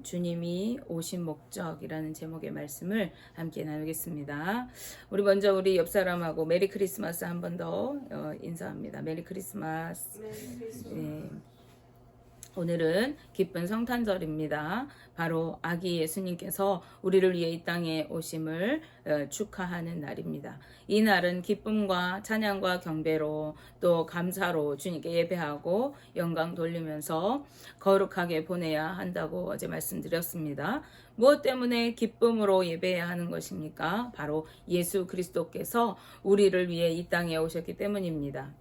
주님이 오신 목적이라는 제목의 말씀을 함께 나누겠습니다. 우리 옆 사람하고 메리 크리스마스 한 번 더 인사합니다. 메리 크리스마스. 네. 오늘은 기쁜 성탄절입니다. 바로 아기 예수님께서 우리를 위해 이 땅에 오심을 축하하는 날입니다. 이 날은 기쁨과 찬양과 경배로 또 감사로 주님께 예배하고 영광 돌리면서 거룩하게 보내야 한다고 어제 말씀드렸습니다. 무엇 때문에 기쁨으로 예배해야 하는 것입니까? 바로 예수 그리스도께서 우리를 위해 이 땅에 오셨기 때문입니다.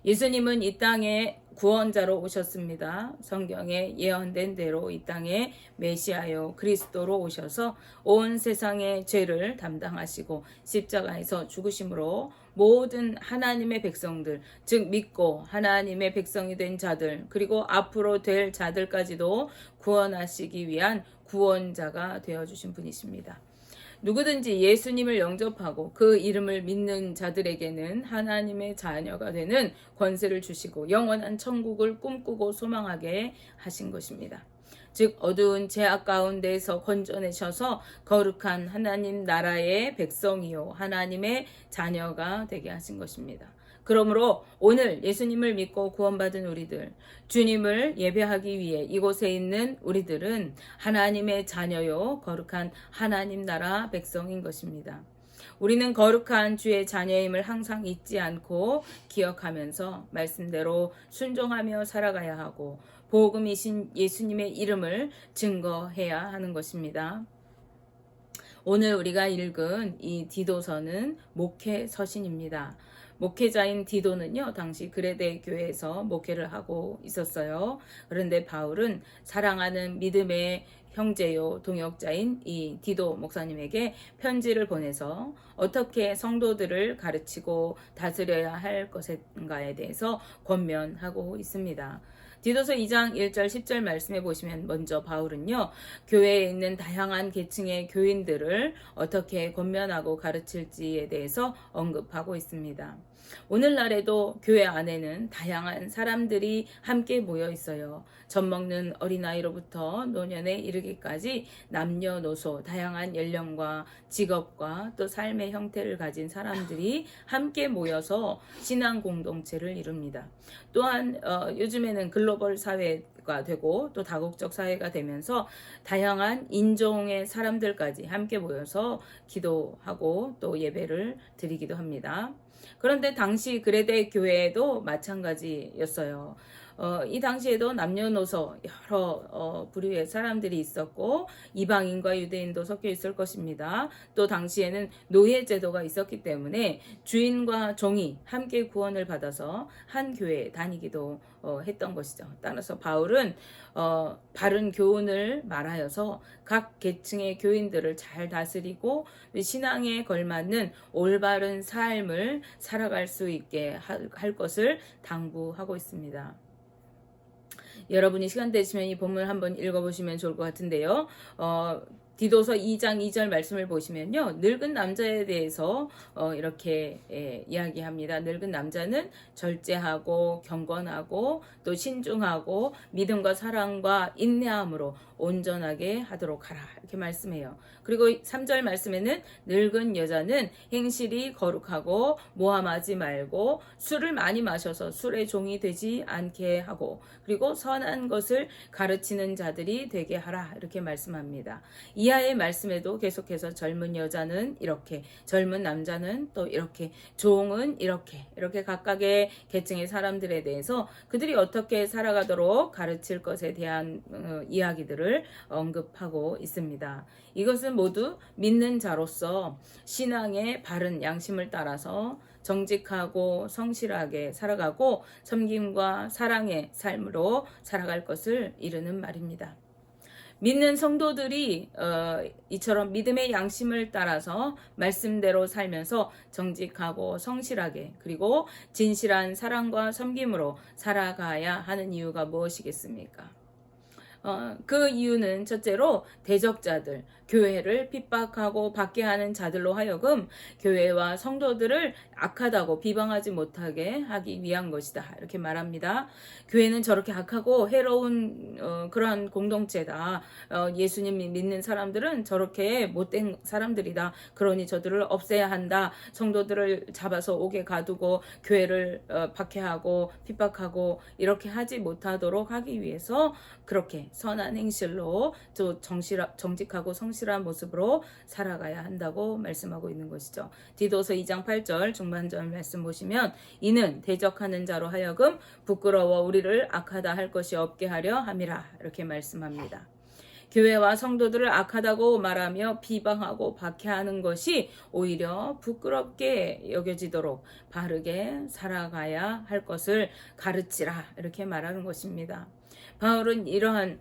예수님은 이 땅에 구원자로 오셨습니다. 성경에 예언된 대로 이 땅에 메시아요 그리스도로 오셔서 온 세상의 죄를 담당하시고 십자가에서 죽으심으로 모든 하나님의 백성들, 즉 믿고 하나님의 백성이 된 자들, 그리고 앞으로 될 자들까지도 구원하시기 위한 구원자가 되어주신 분이십니다. 누구든지 예수님을 영접하고 그 이름을 믿는 자들에게는 하나님의 자녀가 되는 권세를 주시고 영원한 천국을 꿈꾸고 소망하게 하신 것입니다. 즉 어두운 죄악 가운데에서 건져내셔서 거룩한 하나님 나라의 백성이요 하나님의 자녀가 되게 하신 것입니다. 그러므로 오늘 예수님을 믿고 구원받은 우리들, 주님을 예배하기 위해 이곳에 있는 우리들은 하나님의 자녀요 거룩한 하나님 나라 백성인 것입니다. 우리는 거룩한 주의 자녀임을 항상 잊지 않고 기억하면서 말씀대로 순종하며 살아가야 하고 복음이신 예수님의 이름을 증거해야 하는 것입니다. 오늘 우리가 읽은 이 디도서는 목회 서신입니다. 목회자인 디도는요, 당시 그레데 교회에서 목회를 하고 있었어요. 그런데 바울은 사랑하는 믿음의 형제요 동역자인 이 디도 목사님에게 편지를 보내서 어떻게 성도들을 가르치고 다스려야 할 것인가에 대해서 권면하고 있습니다. 디도서 2장 1절 10절 말씀해 보시면 먼저 바울은요, 교회에 있는 다양한 계층의 교인들을 어떻게 권면하고 가르칠지에 대해서 언급하고 있습니다. 오늘날에도 교회 안에는 다양한 사람들이 함께 모여 있어요. 젖먹는 어린아이로부터 노년에 이르기까지 남녀노소 다양한 연령과 직업과 또 삶의 형태를 가진 사람들이 함께 모여서 신앙 공동체를 이룹니다. 또한 요즘에는 글로벌 사회가 되고 또 다국적 사회가 되면서 다양한 인종의 사람들까지 함께 모여서 기도하고 또 예배를 드리기도 합니다. 그런데 당시 그레데 교회도 마찬가지였어요. 이 당시에도 남녀노소 여러 부류의 사람들이 있었고 이방인과 유대인도 섞여 있을 것입니다. 또 당시에는 노예 제도가 있었기 때문에 주인과 종이 함께 구원을 받아서 한 교회에 다니기도 했던 것이죠. 따라서 바울은 바른 교훈을 말하여서 각 계층의 교인들을 잘 다스리고 신앙에 걸맞는 올바른 삶을 살아갈 수 있게 할 것을 당부하고 있습니다. 여러분이 시간 되시면 이 본문 한번 읽어보시면 좋을 것 같은데요. 디도서 2장 2절 말씀을 보시면요, 늙은 남자에 대해서 이렇게 이야기합니다. 늙은 남자는 절제하고 경건하고 또 신중하고 믿음과 사랑과 인내함으로 온전하게 하도록 하라, 이렇게 말씀해요. 그리고 3절 말씀에는 늙은 여자는 행실이 거룩하고 모함하지 말고 술을 많이 마셔서 술의 종이 되지 않게 하고 그리고 선한 것을 가르치는 자들이 되게 하라, 이렇게 말씀합니다. 이하의 말씀에도 계속해서 젊은 여자는 이렇게, 젊은 남자는 또 이렇게, 종은 이렇게 각각의 계층의 사람들에 대해서 그들이 어떻게 살아가도록 가르칠 것에 대한 이야기들을 언급하고 있습니다. 이것은 모두 믿는 자로서 신앙의 바른 양심을 따라서 정직하고 성실하게 살아가고 섬김과 사랑의 삶으로 살아갈 것을 이루는 말입니다. 믿는 성도들이 이처럼 믿음의 양심을 따라서 말씀대로 살면서 정직하고 성실하게 그리고 진실한 사랑과 섬김으로 살아가야 하는 이유가 무엇이겠습니까? 그 이유는 첫째로 대적자들, 교회를 핍박하고 박해하는 자들로 하여금 교회와 성도들을 악하다고 비방하지 못하게 하기 위한 것이다. 이렇게 말합니다. 교회는 저렇게 악하고 해로운 그러한 공동체다. 예수님이 믿는 사람들은 저렇게 못된 사람들이다. 그러니 저들을 없애야 한다. 성도들을 잡아서 옥에 가두고 교회를 박해하고 핍박하고 이렇게 하지 못하도록 하기 위해서 그렇게 선한 행실로 또 정직하고 성실한 모습으로 살아가야 한다고 말씀하고 있는 것이죠. 디도서 2장 8절 중반절 말씀 보시면 이는 대적하는 자로 하여금 부끄러워 우리를 악하다 할 것이 없게 하려 함이라 이렇게 말씀합니다. 교회와 성도들을 악하다고 말하며 비방하고 박해하는 것이 오히려 부끄럽게 여겨지도록 바르게 살아가야 할 것을 가르치라 이렇게 말하는 것입니다. 바울은 이러한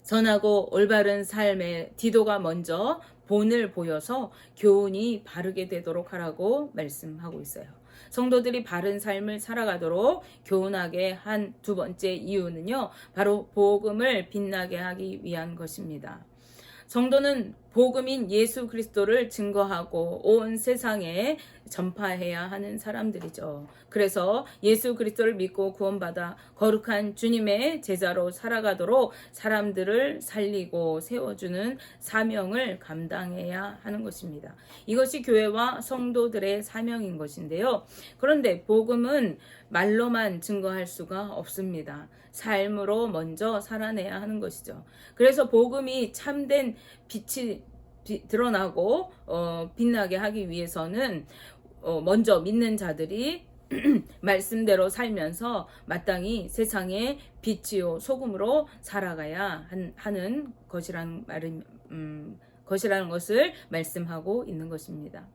선하고 올바른 삶에 디도가 먼저 본을 보여서 교훈이 바르게 되도록 하라고 말씀하고 있어요. 성도들이 바른 삶을 살아가도록 교훈하게 한 두 번째 이유는요, 바로 복음을 빛나게 하기 위한 것입니다. 성도는 복음인 예수 그리스도를 증거하고 온 세상에 전파해야 하는 사람들이죠. 그래서 예수 그리스도를 믿고 구원받아 거룩한 주님의 제자로 살아가도록 사람들을 살리고 세워주는 사명을 감당해야 하는 것입니다. 이것이 교회와 성도들의 사명인 것인데요. 그런데 복음은 말로만 증거할 수가 없습니다. 삶으로 먼저 살아내야 하는 것이죠. 그래서 복음이 참된 빛이 드러나고 빛나게 하기 위해서는 먼저 믿는 자들이 말씀대로 살면서 마땅히 세상의 빛이요 소금으로 살아가야 하는 것이라는 것을 말씀하고 있는 것입니다.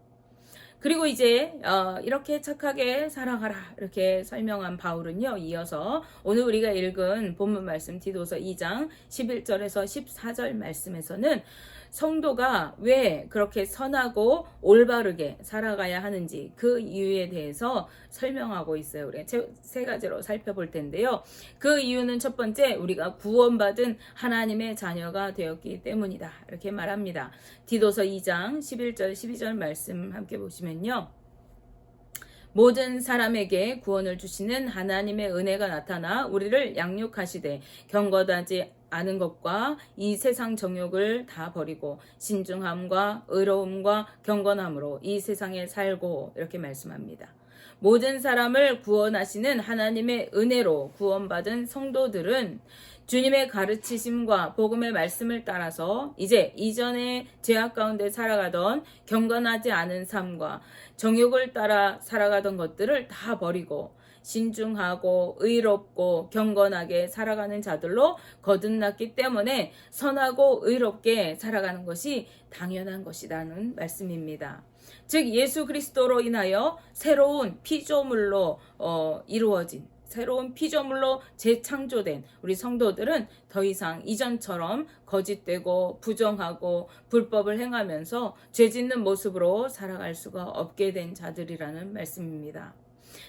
그리고 이제 이렇게 착하게 살아가라 이렇게 설명한 바울은요, 이어서 오늘 우리가 읽은 본문 말씀 디도서 2장 11절에서 14절 말씀에서는 성도가 왜 그렇게 선하고 올바르게 살아가야 하는지 그 이유에 대해서 설명하고 있어요. 우리가 세 가지로 살펴볼 텐데요. 그 이유는 첫 번째, 우리가 구원받은 하나님의 자녀가 되었기 때문이다 이렇게 말합니다. 디도서 2장 11절 12절 말씀 함께 보시면요, 모든 사람에게 구원을 주시는 하나님의 은혜가 나타나 우리를 양육하시되 경건하지 않은 것과 이 세상 정욕을 다 버리고 신중함과 의로움과 경건함으로 이 세상에 살고 이렇게 말씀합니다. 모든 사람을 구원하시는 하나님의 은혜로 구원받은 성도들은 주님의 가르치심과 복음의 말씀을 따라서 이제 이전에 죄악 가운데 살아가던 경건하지 않은 삶과 정욕을 따라 살아가던 것들을 다 버리고 신중하고 의롭고 경건하게 살아가는 자들로 거듭났기 때문에 선하고 의롭게 살아가는 것이 당연한 것이라는 말씀입니다. 즉 예수 그리스도로 인하여 새로운 피조물로 이루어진 새로운 피조물로 재창조된 우리 성도들은 더 이상 이전처럼 거짓되고 부정하고 불법을 행하면서 죄짓는 모습으로 살아갈 수가 없게 된 자들이라는 말씀입니다.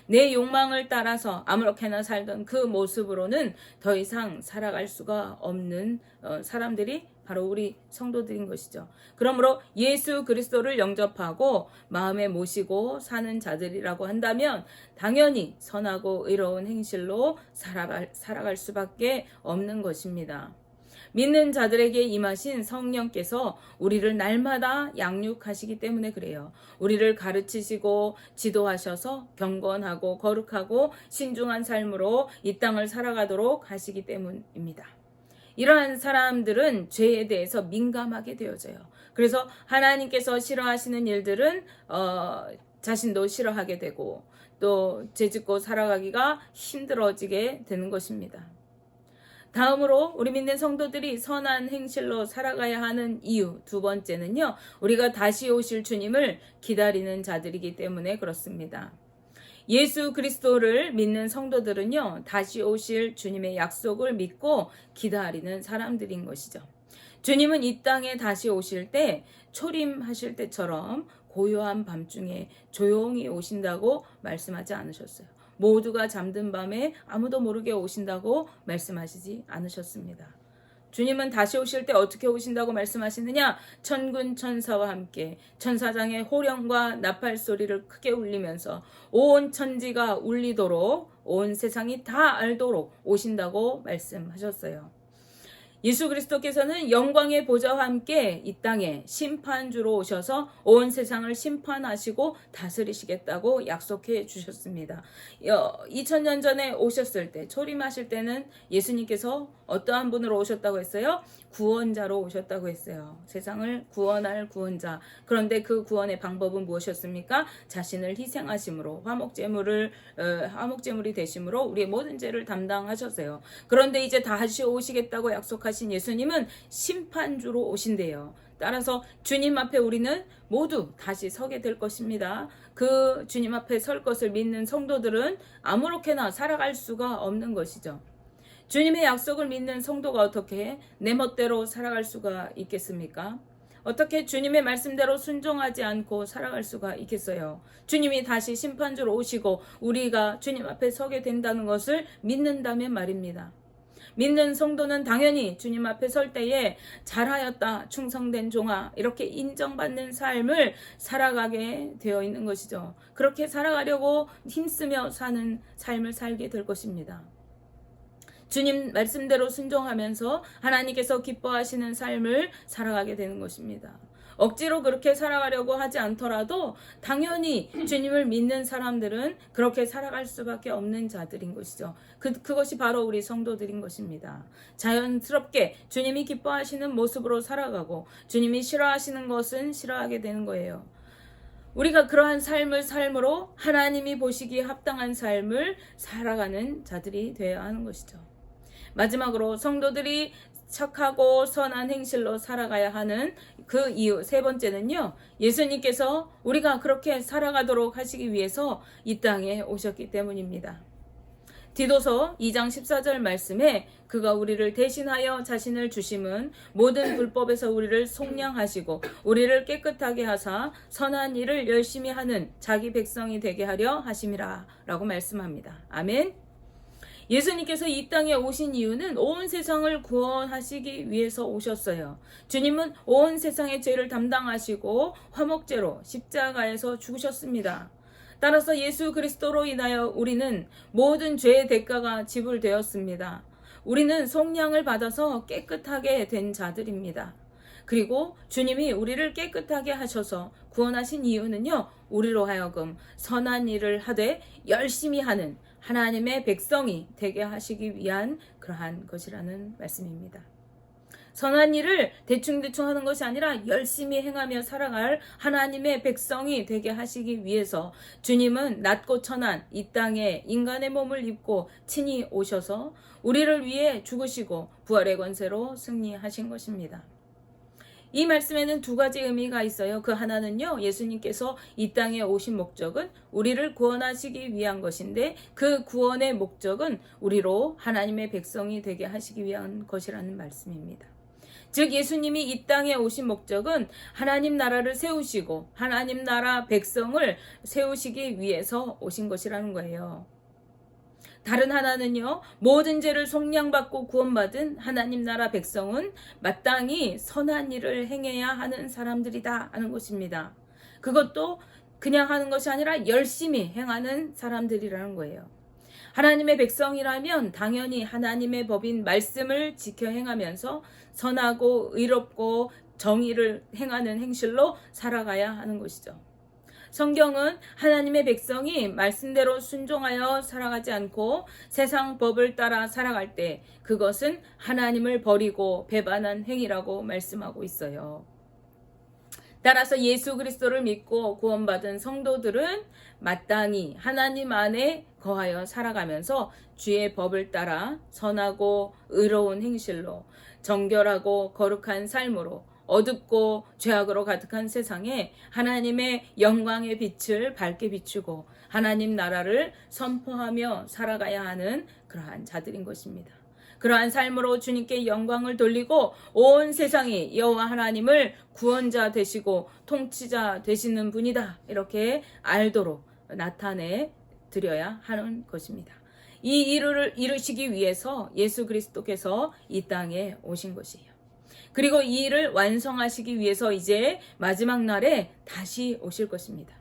내 욕망을 따라서 아무렇게나 살던 그 모습으로는 더 이상 살아갈 수가 없는 사람들이 바로 우리 성도들인 것이죠. 그러므로 예수 그리스도를 영접하고 마음에 모시고 사는 자들이라고 한다면 당연히 선하고 의로운 행실로 살아갈 수밖에 없는 것입니다. 믿는 자들에게 임하신 성령께서 우리를 날마다 양육하시기 때문에 그래요. 우리를 가르치시고 지도하셔서 경건하고 거룩하고 신중한 삶으로 이 땅을 살아가도록 하시기 때문입니다. 이러한 사람들은 죄에 대해서 민감하게 되어져요. 그래서 하나님께서 싫어하시는 일들은 자신도 싫어하게 되고 또 죄짓고 살아가기가 힘들어지게 되는 것입니다. 다음으로 우리 믿는 성도들이 선한 행실로 살아가야 하는 이유 두 번째는요, 우리가 다시 오실 주님을 기다리는 자들이기 때문에 그렇습니다. 예수 그리스도를 믿는 성도들은요, 다시 오실 주님의 약속을 믿고 기다리는 사람들인 것이죠. 주님은 이 땅에 다시 오실 때 초림하실 때처럼 고요한 밤중에 조용히 오신다고 말씀하지 않으셨어요. 모두가 잠든 밤에 아무도 모르게 오신다고 말씀하시지 않으셨습니다. 주님은 다시 오실 때 어떻게 오신다고 말씀하시느냐? 천군 천사와 함께 천사장의 호령과 나팔 소리를 크게 울리면서 온 천지가 울리도록 온 세상이 다 알도록 오신다고 말씀하셨어요. 예수 그리스도께서는 영광의 보좌와 함께 이 땅에 심판주로 오셔서 온 세상을 심판하시고 다스리시겠다고 약속해 주셨습니다. 2000년 전에 오셨을 때, 초림하실 때는 예수님께서 어떠한 분으로 오셨다고 했어요? 구원자로 오셨다고 했어요. 세상을 구원할 구원자. 그런데 그 구원의 방법은 무엇이었습니까? 자신을 희생하심으로 화목제물이 되심으로 우리의 모든 죄를 담당하셨어요. 그런데 이제 다시 오시겠다고 약속하신 예수님은 심판주로 오신대요. 따라서 주님 앞에 우리는 모두 다시 서게 될 것입니다. 그 주님 앞에 설 것을 믿는 성도들은 아무렇게나 살아갈 수가 없는 것이죠. 주님의 약속을 믿는 성도가 어떻게 내 멋대로 살아갈 수가 있겠습니까? 어떻게 주님의 말씀대로 순종하지 않고 살아갈 수가 있겠어요? 주님이 다시 심판주로 오시고 우리가 주님 앞에 서게 된다는 것을 믿는다면 말입니다. 믿는 성도는 당연히 주님 앞에 설 때에 잘하였다, 충성된 종아, 이렇게 인정받는 삶을 살아가게 되어 있는 것이죠. 그렇게 살아가려고 힘쓰며 사는 삶을 살게 될 것입니다. 주님 말씀대로 순종하면서 하나님께서 기뻐하시는 삶을 살아가게 되는 것입니다. 억지로 그렇게 살아가려고 하지 않더라도 당연히 주님을 믿는 사람들은 그렇게 살아갈 수밖에 없는 자들인 것이죠. 그것이 바로 우리 성도들인 것입니다. 자연스럽게 주님이 기뻐하시는 모습으로 살아가고 주님이 싫어하시는 것은 싫어하게 되는 거예요. 우리가 그러한 삶으로 하나님이 보시기에 합당한 삶을 살아가는 자들이 되어야 하는 것이죠. 마지막으로 성도들이 착하고 선한 행실로 살아가야 하는 그 이유, 세 번째는요, 예수님께서 우리가 그렇게 살아가도록 하시기 위해서 이 땅에 오셨기 때문입니다. 디도서 2장 14절 말씀에 그가 우리를 대신하여 자신을 주심은 모든 불법에서 우리를 속량하시고 우리를 깨끗하게 하사 선한 일을 열심히 하는 자기 백성이 되게 하려 하심이라 라고 말씀합니다. 아멘. 예수님께서 이 땅에 오신 이유는 온 세상을 구원하시기 위해서 오셨어요. 주님은 온 세상의 죄를 담당하시고 화목제로 십자가에서 죽으셨습니다. 따라서 예수 그리스도로 인하여 우리는 모든 죄의 대가가 지불되었습니다. 우리는 속량을 받아서 깨끗하게 된 자들입니다. 그리고 주님이 우리를 깨끗하게 하셔서 구원하신 이유는요, 우리로 하여금 선한 일을 하되 열심히 하는 하나님의 백성이 되게 하시기 위한 그러한 것이라는 말씀입니다. 선한 일을 대충 하는 것이 아니라 열심히 행하며 살아갈 하나님의 백성이 되게 하시기 위해서 주님은 낮고 천한 이 땅에 인간의 몸을 입고 친히 오셔서 우리를 위해 죽으시고 부활의 권세로 승리하신 것입니다. 이 말씀에는 두 가지 의미가 있어요. 그 하나는요, 예수님께서 이 땅에 오신 목적은 우리를 구원하시기 위한 것인데 그 구원의 목적은 우리로 하나님의 백성이 되게 하시기 위한 것이라는 말씀입니다. 즉 예수님이 이 땅에 오신 목적은 하나님 나라를 세우시고 하나님 나라 백성을 세우시기 위해서 오신 것이라는 거예요. 다른 하나는요, 모든 죄를 속량받고 구원받은 하나님 나라 백성은 마땅히 선한 일을 행해야 하는 사람들이다 하는 것입니다. 그것도 그냥 하는 것이 아니라 열심히 행하는 사람들이라는 거예요. 하나님의 백성이라면 당연히 하나님의 법인 말씀을 지켜 행하면서 선하고 의롭고 정의를 행하는 행실로 살아가야 하는 것이죠. 성경은 하나님의 백성이 말씀대로 순종하여 살아가지 않고 세상 법을 따라 살아갈 때 그것은 하나님을 버리고 배반한 행위라고 말씀하고 있어요. 따라서 예수 그리스도를 믿고 구원받은 성도들은 마땅히 하나님 안에 거하여 살아가면서 주의 법을 따라 선하고 의로운 행실로 정결하고 거룩한 삶으로 어둡고 죄악으로 가득한 세상에 하나님의 영광의 빛을 밝게 비추고 하나님 나라를 선포하며 살아가야 하는 그러한 자들인 것입니다. 그러한 삶으로 주님께 영광을 돌리고 온 세상이 여호와 하나님을 구원자 되시고 통치자 되시는 분이다 이렇게 알도록 나타내 드려야 하는 것입니다. 이 일을 이루시기 위해서 예수 그리스도께서 이 땅에 오신 것이에요. 그리고 이 일을 완성하시기 위해서 이제 마지막 날에 다시 오실 것입니다.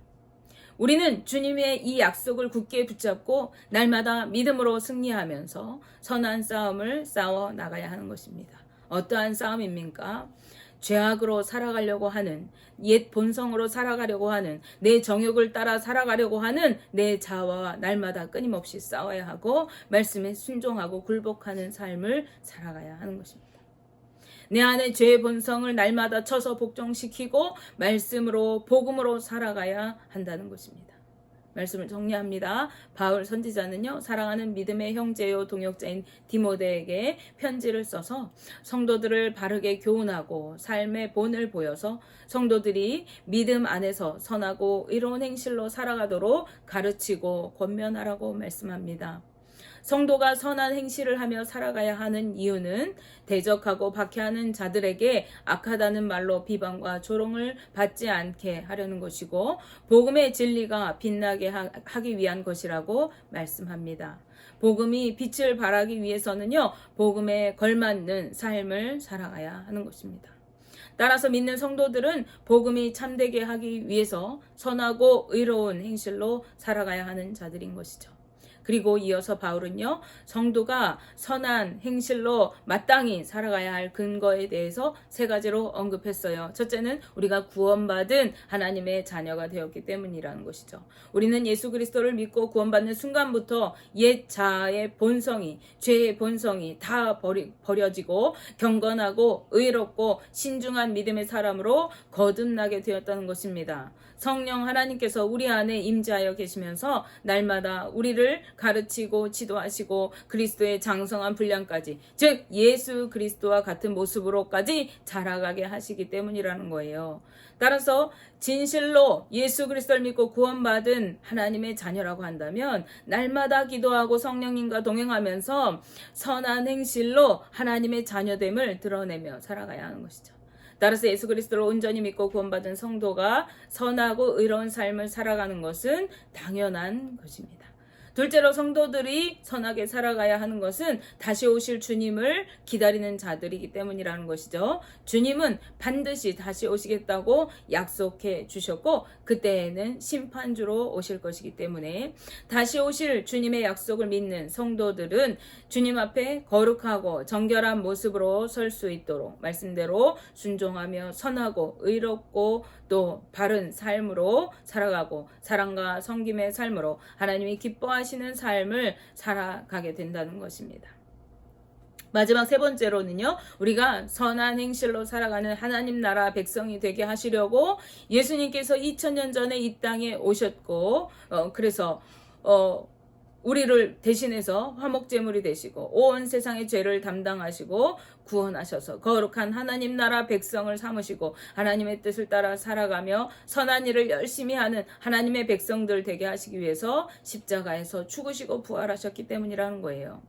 우리는 주님의 이 약속을 굳게 붙잡고 날마다 믿음으로 승리하면서 선한 싸움을 싸워 나가야 하는 것입니다. 어떠한 싸움입니까? 죄악으로 살아가려고 하는, 옛 본성으로 살아가려고 하는, 내 정욕을 따라 살아가려고 하는 내 자아와 날마다 끊임없이 싸워야 하고 말씀에 순종하고 굴복하는 삶을 살아가야 하는 것입니다. 내 안에 죄의 본성을 날마다 쳐서 복종시키고 말씀으로 복음으로 살아가야 한다는 것입니다. 말씀을 정리합니다. 바울 선지자는요, 사랑하는 믿음의 형제요 동역자인 디모데에게 편지를 써서 성도들을 바르게 교훈하고 삶의 본을 보여서 성도들이 믿음 안에서 선하고 의로운 행실로 살아가도록 가르치고 권면하라고 말씀합니다. 성도가 선한 행실을 하며 살아가야 하는 이유는 대적하고 박해하는 자들에게 악하다는 말로 비방과 조롱을 받지 않게 하려는 것이고 복음의 진리가 빛나게 하기 위한 것이라고 말씀합니다. 복음이 빛을 발하기 위해서는요, 복음에 걸맞는 삶을 살아가야 하는 것입니다. 따라서 믿는 성도들은 복음이 참되게 하기 위해서 선하고 의로운 행실로 살아가야 하는 자들인 것이죠. 그리고 이어서 바울은요, 성도가 선한 행실로 마땅히 살아가야 할 근거에 대해서 세 가지로 언급했어요. 첫째는 우리가 구원받은 하나님의 자녀가 되었기 때문이라는 것이죠. 우리는 예수 그리스도를 믿고 구원받는 순간부터 옛 자아의 본성이, 죄의 본성이 다 버려지고 경건하고 의롭고 신중한 믿음의 사람으로 거듭나게 되었다는 것입니다. 성령 하나님께서 우리 안에 임재하여 계시면서 날마다 우리를 가르치고 지도하시고 그리스도의 장성한 분량까지, 즉 예수 그리스도와 같은 모습으로까지 자라가게 하시기 때문이라는 거예요. 따라서 진실로 예수 그리스도를 믿고 구원받은 하나님의 자녀라고 한다면 날마다 기도하고 성령님과 동행하면서 선한 행실로 하나님의 자녀됨을 드러내며 살아가야 하는 것이죠. 따라서 예수 그리스도를 온전히 믿고 구원받은 성도가 선하고 의로운 삶을 살아가는 것은 당연한 것입니다. 둘째로 성도들이 선하게 살아가야 하는 것은 다시 오실 주님을 기다리는 자들이기 때문이라는 것이죠. 주님은 반드시 다시 오시겠다고 약속해 주셨고 그때에는 심판주로 오실 것이기 때문에 다시 오실 주님의 약속을 믿는 성도들은 주님 앞에 거룩하고 정결한 모습으로 설 수 있도록 말씀대로 순종하며 선하고 의롭고 또 바른 삶으로 살아가고 사랑과 섬김의 삶으로 하나님이 기뻐하시는 삶을 살아가게 된다는 것입니다. 마지막 세 번째로는요, 우리가 선한 행실로 살아가는 하나님 나라 백성이 되게 하시려고 예수님께서 2000년 전에 이 땅에 오셨고 그래서 우리를 대신해서 화목제물이 되시고 온 세상의 죄를 담당하시고 구원하셔서 거룩한 하나님 나라 백성을 삼으시고 하나님의 뜻을 따라 살아가며 선한 일을 열심히 하는 하나님의 백성들 되게 하시기 위해서 십자가에서 죽으시고 부활하셨기 때문이라는 거예요.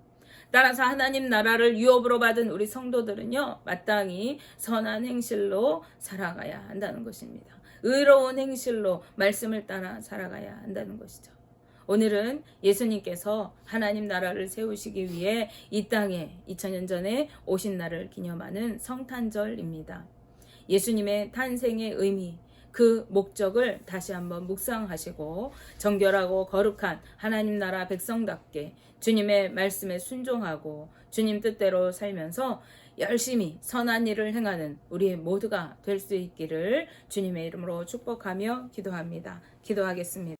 따라서 하나님 나라를 유업으로 받은 우리 성도들은요, 마땅히 선한 행실로 살아가야 한다는 것입니다. 의로운 행실로 말씀을 따라 살아가야 한다는 것이죠. 오늘은 예수님께서 하나님 나라를 세우시기 위해 이 땅에 2000년 전에 오신 날을 기념하는 성탄절입니다. 예수님의 탄생의 의미, 그 목적을 다시 한번 묵상하시고 정결하고 거룩한 하나님 나라 백성답게 주님의 말씀에 순종하고 주님 뜻대로 살면서 열심히 선한 일을 행하는 우리 모두가 될 수 있기를 주님의 이름으로 축복하며 기도합니다. 기도하겠습니다.